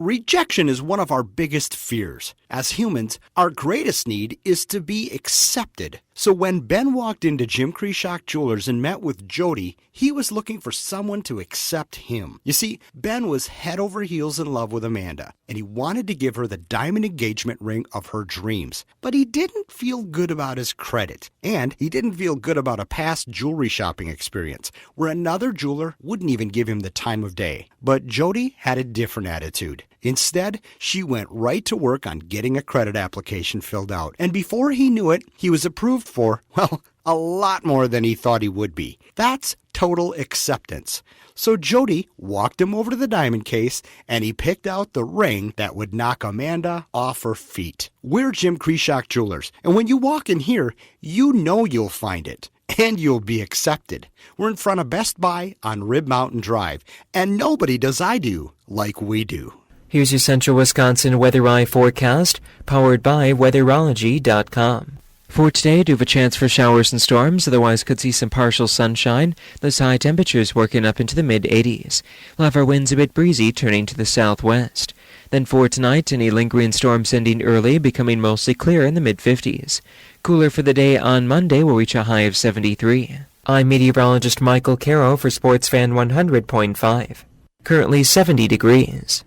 Rejection is one of our biggest fears. As humans, our greatest need is to be accepted. So when Ben walked into Jim Krishock Jewelers and met with Jody, he was looking for someone to accept him. You see, Ben was head over heels in love with Amanda, and he wanted to give her the diamond engagement ring of her dreams. But he didn't feel good about his credit, and he didn't feel good about a past jewelry shopping experience where another jeweler wouldn't even give him the time of day. But Jody had a different attitude. Instead, she went right to work on getting a credit application filled out. And before he knew it, he was approved for, well, a lot more than he thought he would be. That's total acceptance. So Jody walked him over to the diamond case, and he picked out the ring that would knock Amanda off her feet. We're Jim Krishock Jewelers, and when you walk in here, you know you'll find it. And you'll be accepted. We're in front of Best Buy on Rib Mountain Drive, and nobody does I do like we do. Here's your Central Wisconsin Weather Eye forecast, powered by weatherology.com. For today, do have a chance for showers and storms, otherwise could see some partial sunshine. Those high temperatures working up into the mid-80s. We'll have our winds a bit breezy, turning to the southwest. Then for tonight, any lingering storms ending early, becoming mostly clear in the mid-50s. Cooler for the day on Monday will reach a high of 73. I'm meteorologist Michael Caro for SportsFan 100.5. Currently 70 degrees.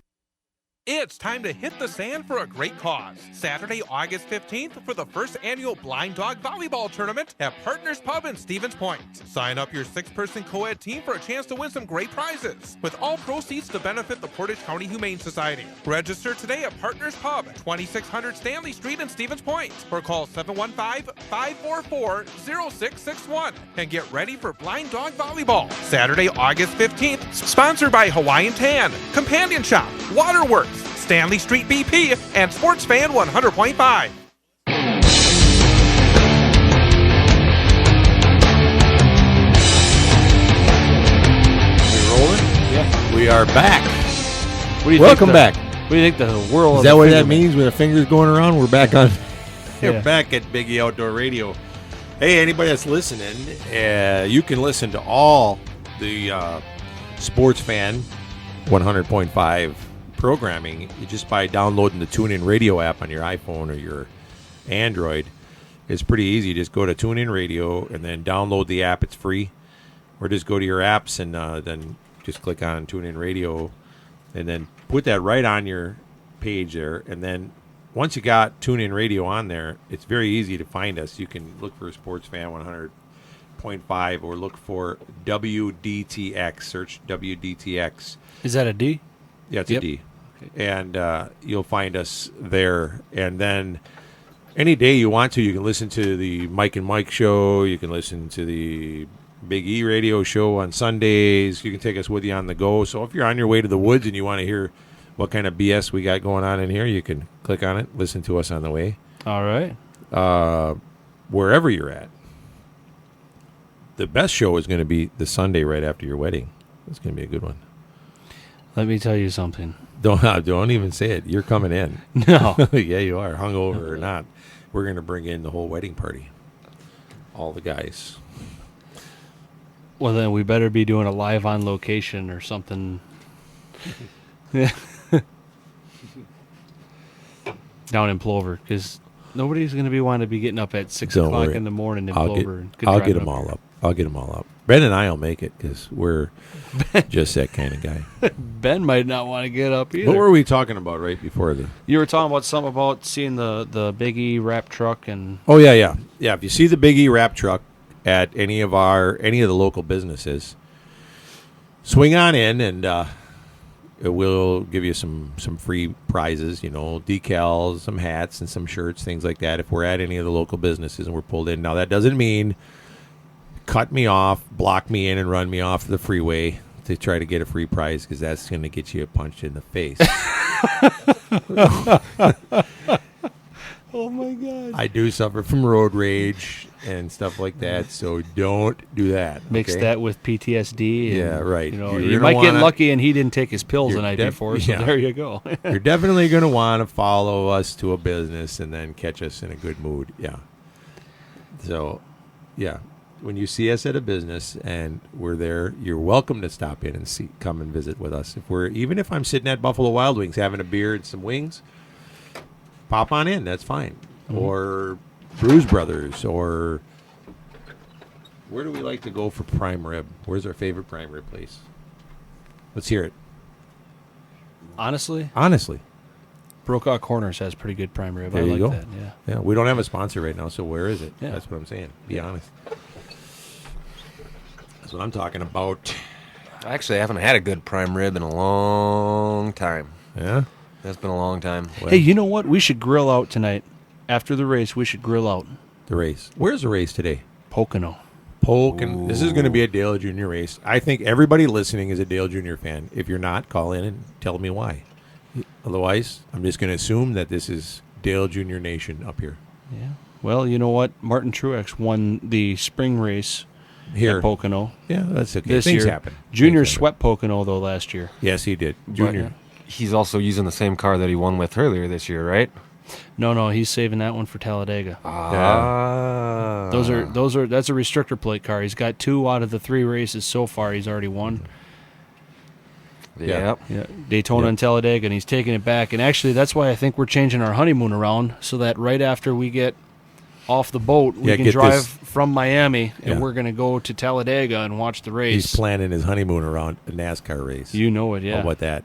It's time to hit the sand for a great cause. Saturday, August 15th for the first annual Blind Dog Volleyball Tournament at Partners Pub in Stevens Point. Sign up your 6-person co-ed team for a chance to win some great prizes, with all proceeds to benefit the Portage County Humane Society. Register today at Partners Pub, 2600 Stanley Street in Stevens Point, or call 715-544-0661 and get ready for Blind Dog Volleyball. Saturday, August 15th, sponsored by Hawaiian Tan, Companion Shop, Waterworks, Stanley Street BP, and SportsFan 100.5. We rolling? Yeah. We are back. What do you Welcome think back. What do you think the whirl Is of that the what finger that means when the finger's going around? We're back on. Yeah. We're back at Big E Outdoor Radio. Hey, anybody that's listening, you can listen to all the SportsFan 100.5 programming just by downloading the TuneIn Radio app on your iPhone or your Android. It's pretty easy. Just go to TuneIn Radio and then download the app. It's free. Or just go to your apps and then just click on TuneIn Radio and then put that right on your page there. And then once you got TuneIn Radio on there, it's very easy to find us. You can look for SportsFan 100.5 or look for WDTX. Search WDTX. Is that a D? Yeah, it's a D. And you'll find us there. And then any day you want to, you can listen to the Mike and Mike show. You can listen to the Big E Radio show on Sundays. You can take us with you on the go. So if you're on your way to the woods and you want to hear what kind of BS we got going on in here, you can click on it, listen to us on the way. All right. Wherever you're at. The best show is going to be the Sunday right after your wedding. It's going to be a good one. Let me tell you something. Don't even say it. You're coming in. No. Yeah, you are. Hungover or not. We're going to bring in the whole wedding party. All the guys. Well, then we better be doing a live on location or something. Yeah. Down in Plover, because nobody's going to be wanting to be getting up at 6 o'clock in the morning in Plover. I'll get them all up. I'll get them all up. Ben and I will make it because we're just that kind of guy. Ben might not want to get up either. What were we talking about right before the? You were talking about something about seeing the Big E wrap truck and. Oh yeah. If you see the Big E wrap truck at any of the local businesses, swing on in and we'll give you some free prizes. Decals, some hats, and some shirts, things like that. If we're at any of the local businesses and we're pulled in, now that doesn't mean cut me off, block me in, and run me off the freeway to try to get a free prize, because that's going to get you a punch in the face. Oh, my God. I do suffer from road rage and stuff like that, so don't do that. Mix that with PTSD. And, yeah, right. You might get lucky and he didn't take his pills the night before, so there you go. You're definitely going to want to follow us to a business and then catch us in a good mood. Yeah. So, yeah. when you see us at a business and we're there, you're welcome to stop in and come and visit with us. Even if I'm sitting at Buffalo Wild Wings having a beer and some wings, pop on in. That's fine. Mm-hmm. Or Bruise Brothers, or where do we like to go for prime rib? Where's our favorite prime rib place? Let's hear it. Honestly, Brokaw Corners has pretty good prime rib. There I you like go. that. Yeah. We don't have a sponsor right now, so where is it? Yeah. That's what I'm saying. Be honest. That's what I'm talking about. Actually, I haven't had a good prime rib in a long time. Yeah? That's been a long time. Hey, you know what? We should grill out tonight. After the race, we should grill out. The race. Where's the race today? Pocono. This is going to be a Dale Jr. race. I think everybody listening is a Dale Jr. fan. If you're not, call in and tell me why. Otherwise, I'm just going to assume that this is Dale Jr. Nation up here. Yeah. Well, you know what? Martin Truex won the spring race here at Pocono. Yeah, that's okay. This Things year. happen. Junior swept Pocono, though, last year. Yes, he did. Junior. He's also using the same car that he won with earlier this year, right? No, he's saving that one for Talladega. Ah. That's a restrictor plate car. He's got 2 out of the 3 races so far. He's already won. Yeah. Daytona and Talladega, and he's taking it back. And actually, that's why I think we're changing our honeymoon around, so that right after we get off the boat, we can drive from Miami, and we're going to go to Talladega and watch the race. He's planning his honeymoon around a NASCAR race. You know it, yeah. How about that?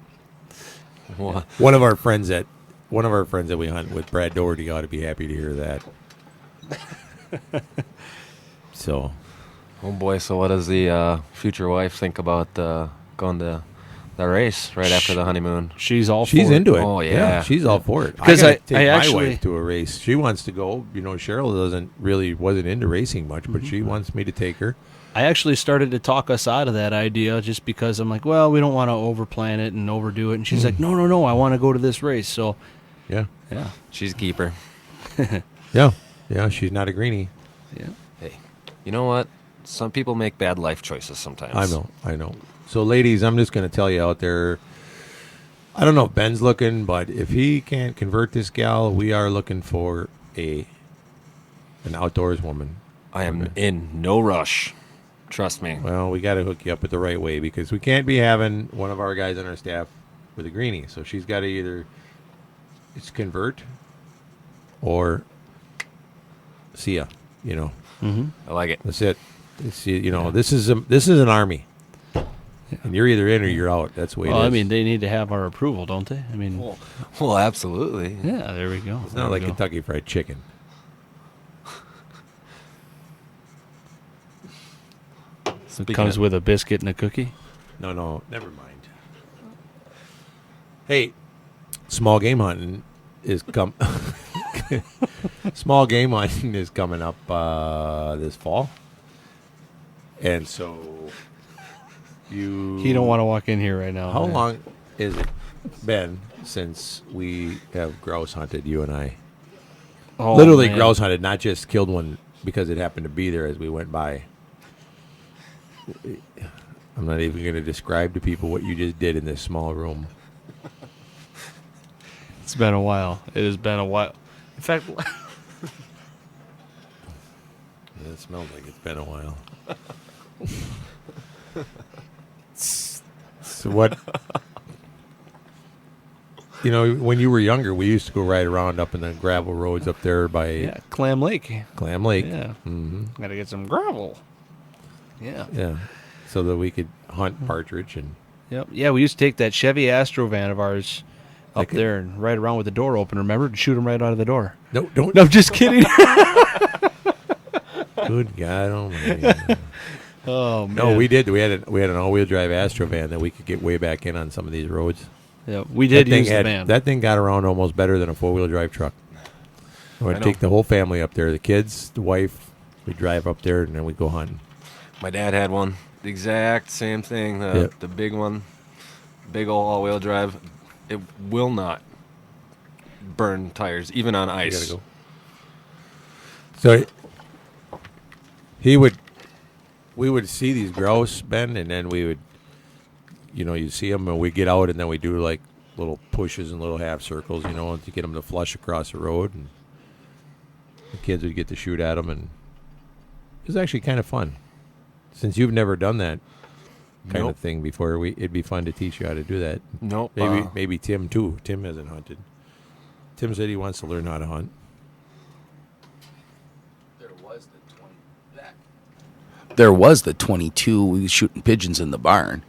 What? One of our friends that we hunt with, Brad Doherty, ought to be happy to hear that. So, oh boy! So, what does the future wife think about going to the race right after the honeymoon? She's all. She's for into it. Oh yeah, she's all for it. Because I take I my wife to a race. She wants to go. Cheryl wasn't into racing much, but she wants me to take her. I actually started to talk us out of that idea just because I'm like, well, we don't want to overplan it and overdo it. And she's like, no, I want to go to this race. So, yeah, she's a keeper. yeah, she's not a greenie. Yeah. Hey, you know what? Some people make bad life choices sometimes. I know. So, ladies, I'm just going to tell you out there, I don't know if Ben's looking, but if he can't convert this gal, we are looking for an outdoors woman. I am in no rush. Trust me. Well, we got to hook you up with the right way, because we can't be having one of our guys on our staff with a greenie. So she's got to either convert or see ya. I like it. That's it. This is an army. And you're either in or you're out. That's the way it is. I mean, they need to have our approval, don't they? I mean, well, absolutely. Yeah, there we go. It's not like Kentucky Fried Chicken. It comes with a biscuit and a cookie? No, never mind. Hey, small game hunting is small game hunting is coming up this fall. And so he don't want to walk in here right now. How long is it been since we have grouse hunted, you and I? Oh, literally man. Grouse hunted, not just killed one because it happened to be there as we went by. I'm not even going to describe to people what you just did in this small room. It's been a while. It has been a while. In fact, it smells like it's been a while. So what? When you were younger, we used to go ride around up in the gravel roads up there by Clam Lake. Clam Lake. Yeah. Mm-hmm. Got to get some gravel. Yeah. Yeah. So that we could hunt partridge and. Yep. Yeah, we used to take that Chevy Astro van of ours up there and ride around with the door open. Remember, to shoot them right out of the door. No, don't. No, I'm just kidding. Good God Almighty. Oh man. No, we did. We had an all-wheel drive Astro van that we could get way back in on some of these roads. Yeah, we did use the van. That thing got around almost better than a four-wheel drive truck. We'd take the whole family up there, the kids, the wife. We'd drive up there and then we'd go hunting. My dad had one. The exact same thing. The big one. Big old all-wheel drive. It will not burn tires, even on ice. You gotta go. So we would see these grouse, Ben, and then we would, you'd see them, and we'd get out, and then we'd do like little pushes and little half circles, to get them to flush across the road, and the kids would get to shoot at them, and was actually kind of fun. Since you've never done that kind Nope. of thing before, it'd be fun to teach you how to do that. Nope. Maybe Tim too. Tim hasn't hunted. Tim said he wants to learn how to hunt. There was the 22. We was shooting pigeons in the barn.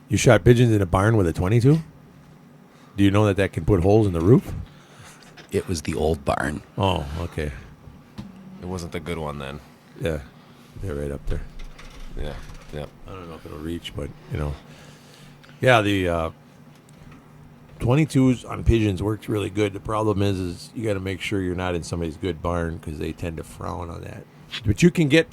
You shot pigeons in a barn with a 22? Do you know that can put holes in the roof? It was the old barn. Oh, okay. It wasn't the good one then. Yeah, they're right up there. Yeah, yeah. I don't know if it'll reach, but, yeah, the 22s on pigeons works really good. The problem is you got to make sure you're not in somebody's good barn because they tend to frown on that. But you can get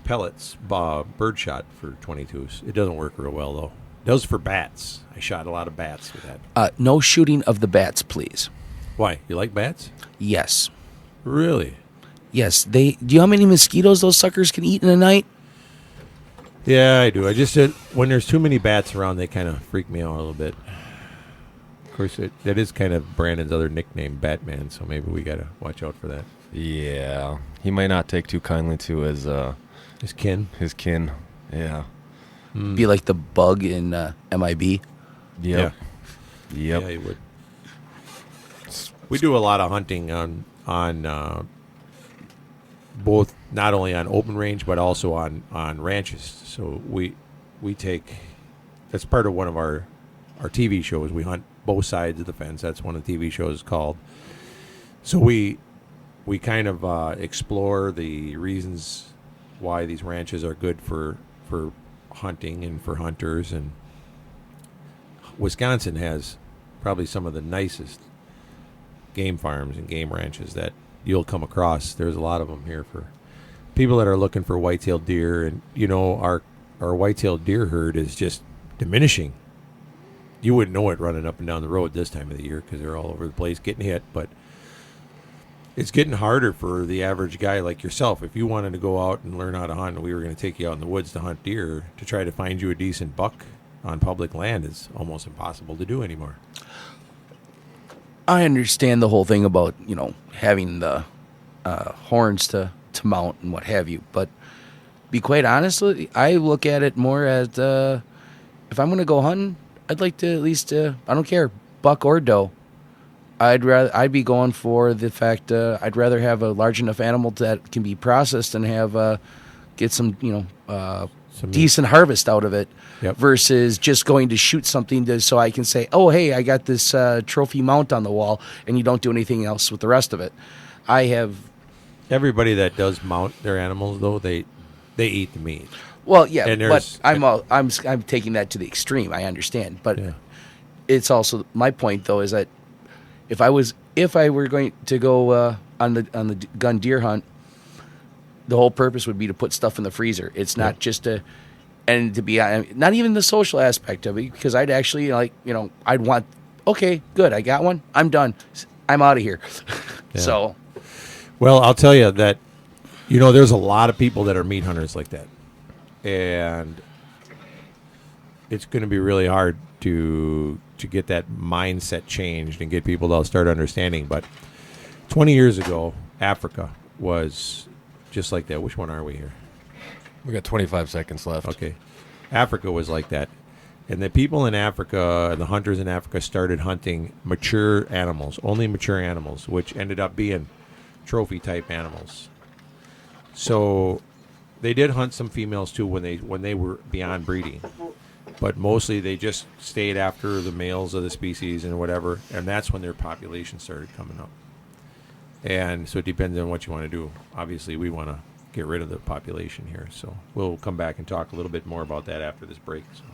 pellets, birdshot for 22s. It doesn't work real well, though. It does for bats. I shot a lot of bats with that. No shooting of the bats, please. Why? You like bats? Yes. Really? Yes. Do you know how many mosquitoes those suckers can eat in a night? Yeah, I do. I just said when there's too many bats around, they kind of freak me out a little bit. Of course, that is kind of Brandon's other nickname, Batman, so maybe we got to watch out for that. Yeah. He might not take too kindly to his kin. His kin. Yeah. Be like the bug in MIB. Yep. Yeah. Yep. Yeah, he would. We do a lot of hunting on both, not only on open range, but also on ranches. So we take, that's part of one of our TV shows. We hunt both sides of the fence. That's one of the TV shows called. So we kind of explore the reasons why these ranches are good for hunting and for hunters. And Wisconsin has probably some of the nicest game farms and game ranches that you'll come across. There's a lot of them here for people that are looking for white-tailed deer. And, our white-tailed deer herd is just diminishing. You wouldn't know it running up and down the road this time of the year because they're all over the place getting hit. But it's getting harder for the average guy like yourself. If you wanted to go out and learn how to hunt, and we were going to take you out in the woods to hunt deer, to try to find you a decent buck on public land is almost impossible to do anymore. I understand the whole thing about, having the horns to mount and what have you. But be quite honest, I look at it more as if I'm going to go hunting, I'd like to at least, I don't care, buck or doe. I'd be going for the fact I'd rather have a large enough animal that can be processed and have get some decent harvest out of it. Yep. Versus just going to shoot something so I can say, oh, hey, I got this trophy mount on the wall, and you don't do anything else with the rest of it. Everybody that does mount their animals, though, they eat the meat. Well, yeah, but I'm taking that to the extreme. I understand, but it's also my point though is that if I were going to go on the gun deer hunt, the whole purpose would be to put stuff in the freezer. It's not just and to be not even the social aspect of it, because I'd actually I'd want, okay, good, I got one, I'm done, I'm out of here. Yeah. So, well, I'll tell you that there's a lot of people that are meat hunters like that, and it's going to be really hard to get that mindset changed and get people to start understanding. But 20 years ago, Africa was just like that. Which one are we here? We got 25 seconds left. Okay. Africa was like that. And the people in Africa, the hunters in Africa, started hunting mature animals, only mature animals, which ended up being trophy-type animals. So they did hunt some females, too, when they were beyond breeding. But mostly they just stayed after the males of the species and whatever, and that's when their population started coming up. And so it depends on what you want to do. Obviously, we want to get rid of the population here. So we'll come back and talk a little bit more about that after this break. So.